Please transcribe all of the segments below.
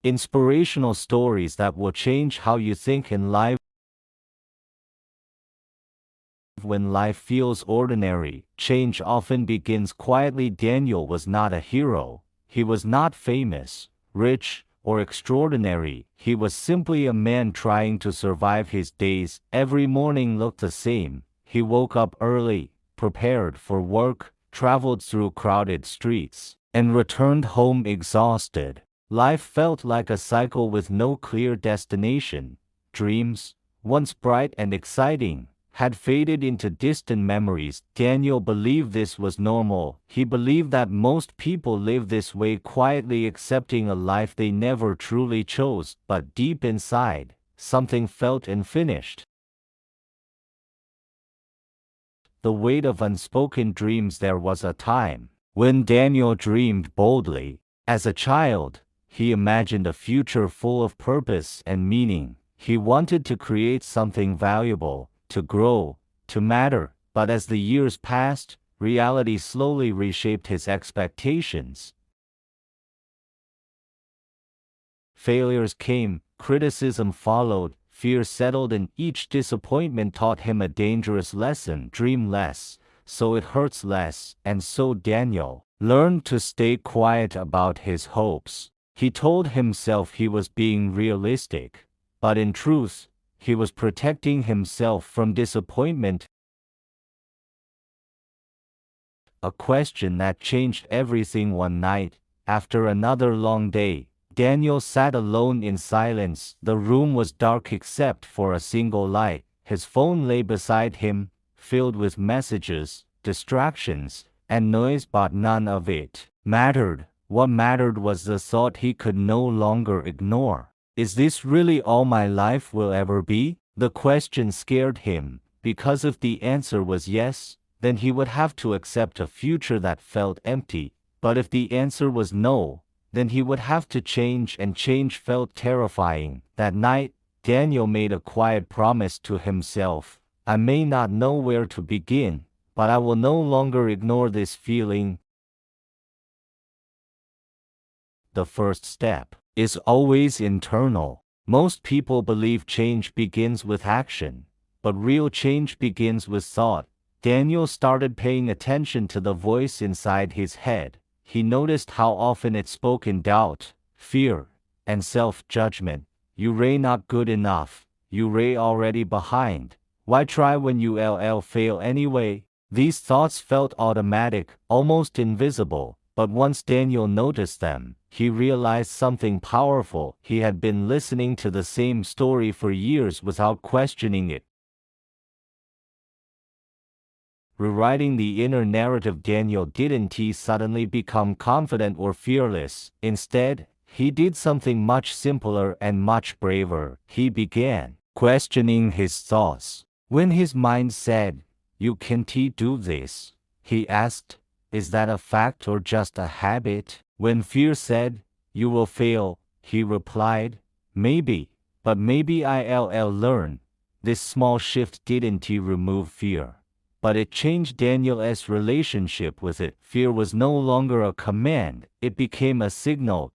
Inspirational stories that will change how you think in life. When life feels ordinary, change often begins quietly. Daniel was not a hero. He was not famous, rich, or extraordinary. He was simply a man trying to survive. His days every morning looked the same. He woke up early, prepared for work, traveled through crowded streets, and returned home exhausted. Life felt like a cycle with no clear destination. Dreams, once bright and exciting, had faded into distant memories. Daniel believed this was normal. He believed that most people live this way, quietly accepting a life they never truly chose. But deep inside, something felt unfinished. The weight of unspoken dreams. There was a time when Daniel dreamed boldly. As a child, he imagined a future full of purpose and meaning. He wanted to create something valuable, to grow, to matter. But as the years passed, reality slowly reshaped his expectations. Failures came, criticism followed, fear settled in. Each disappointment taught him a dangerous lesson: dream less, so it hurts less. And so Daniel learned to stay quiet about his hopes. He told himself he was being realistic, but in truth, he was protecting himself from disappointment. A question that changed everything. One night, after another long day, Daniel sat alone in silence. The room was dark except for a single light. His phone lay beside him, filled with messages, distractions, and noise, but none of it mattered. What mattered was the thought he could no longer ignore. Is this really all my life will ever be? The question scared him, because if the answer was yes, then he would have to accept a future that felt empty. But if the answer was no, then he would have to change, and change felt terrifying. That night, Daniel made a quiet promise to himself: I may not know where to begin, but I will no longer ignore this feeling. The first step is always internal. Most people believe change begins with action, but real change begins with thought. Daniel started paying attention to the voice inside his head. He noticed how often it spoke in doubt, fear, and self-judgment. You ray not good enough. You ray already behind. Why try when you fail anyway? These thoughts felt automatic, almost invisible. But once Daniel noticed them, he realized something powerful. He had been listening to the same story for years without questioning it. Rewriting the inner narrative. Daniel didn't suddenly become confident or fearless. Instead, he did something much simpler and much braver. He began questioning his thoughts. When his mind said, "You can't do this," he asked, "Is that a fact or just a habit?" When fear said, "You will fail," he replied, "Maybe, but maybe I'll learn." This small shift didn't remove fear, but it changed Daniel's relationship with it. Fear was no longer a command, it became a signal.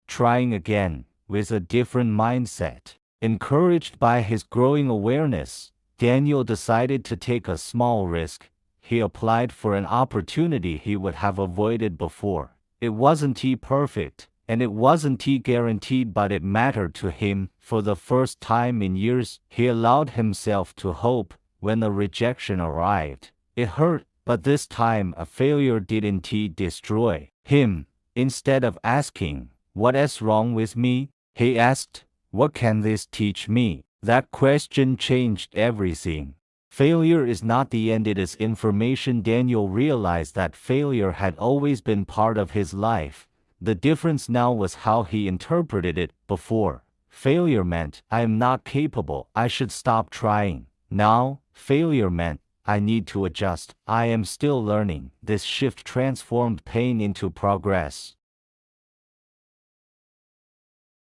Trying again, with a different mindset. Encouraged by his growing awareness, Daniel decided to take a small risk. He applied for an opportunity he would have avoided before. It wasn't perfect, and it wasn't guaranteed, but it mattered to him. For the first time in years, he allowed himself to hope. When the rejection arrived, it hurt, but this time a failure didn't destroy him. Instead of asking, "What is wrong with me?" he asked, "What can this teach me?" That question changed everything. Failure is not the end, it is information. Daniel realized that failure had always been part of his life. The difference now was how he interpreted it. Before, failure meant, "I am not capable, I should stop trying." Now, failure meant, "I need to adjust, I am still learning." This shift transformed pain into progress.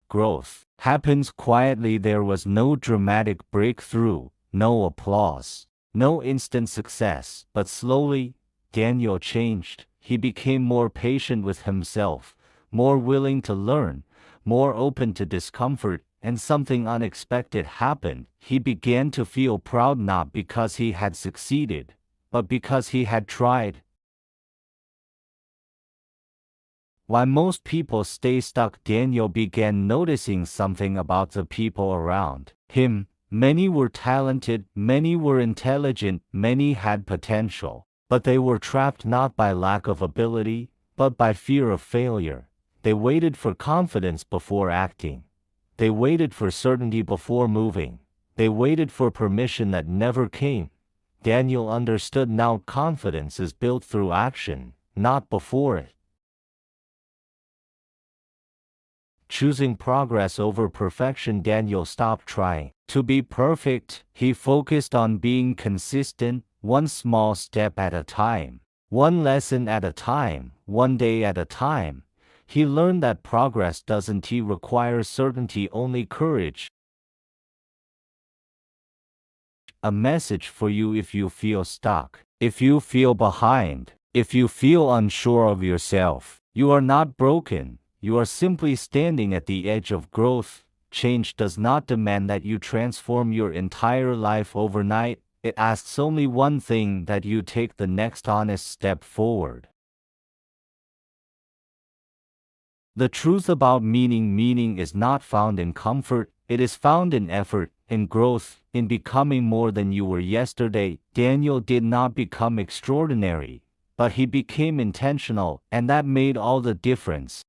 Growth happens quietly. There was no dramatic breakthrough, no applause, no instant success. But slowly, Daniel changed. He became more patient with himself, more willing to learn, more open to discomfort, and something unexpected happened. He began to feel proud not because he had succeeded, but because he had tried. While most people stay stuck, Daniel began noticing something about the people around him. Many were talented, many were intelligent, many had potential, but they were trapped not by lack of ability, but by fear of failure. They waited for confidence before acting. They waited for certainty before moving. They waited for permission that never came. Daniel understood now confidence is built through action, not before it. Choosing progress over perfection, Daniel stopped trying to be perfect. He focused on being consistent, one small step at a time, one lesson at a time, one day at a time. He learned that progress doesn't require certainty, only courage. A message for you: if you feel stuck, if you feel behind, if you feel unsure of yourself, you are not broken. You are simply standing at the edge of growth. Change does not demand that you transform your entire life overnight. It asks only one thing: that you take the next honest step forward. The truth about meaning is not found in comfort, it is found in effort, in growth, in becoming more than you were yesterday. Daniel did not become extraordinary, but he became intentional, and that made all the difference.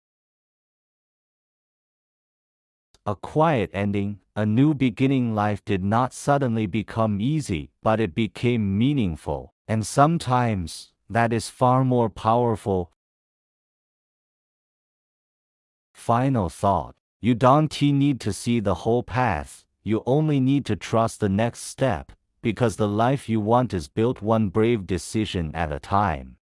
A quiet ending, a new beginning. Life did not suddenly become easy, but it became meaningful, and sometimes that is far more powerful. Final thought: you don't need to see the whole path, you only need to trust the next step, because the life you want is built one brave decision at a time.